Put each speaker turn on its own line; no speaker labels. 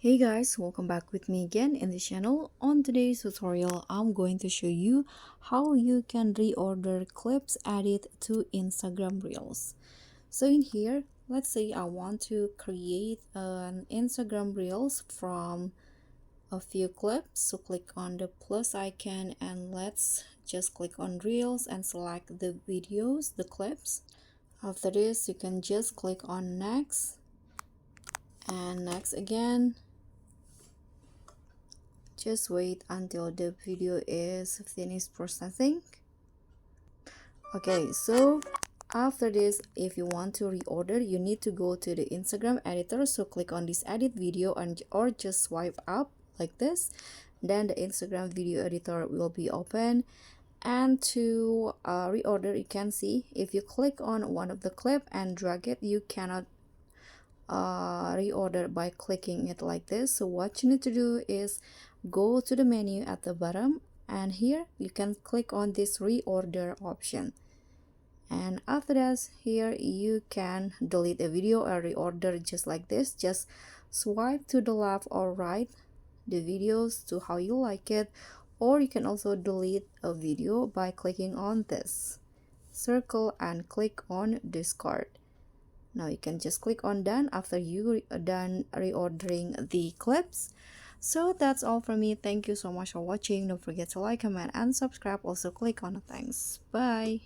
Hey guys, welcome back with me again in the channel. On today's tutorial, I'm going to show you how you can reorder clips added to Instagram Reels. So in here, let's say I want to create an Instagram Reels from a few clips. So click on the plus icon and let's just click on Reels and select the videos, the clips. After this, you can just click on next and next again. Just wait until the video is finished processing. Okay, so after this, if you want to reorder, you need to go to the Instagram editor. So click on this edit video and or just swipe up like this. Then the Instagram video editor will be open. And to reorder, you can see if you click on one of the clip and drag it, you cannot reorder by clicking it like this. So what you need to do is go to the menu at the bottom, and here you can click on this reorder option, and after that here you can delete a video or reorder just like this. Just swipe to the left or right the videos to how you like it, or you can also delete a video by clicking on this circle and click on discard. Now you can just click on done after you done reordering the clips. So that's all from me. Thank you so much for watching. Don't forget to like, comment, and subscribe. Also click on the thanks. Bye.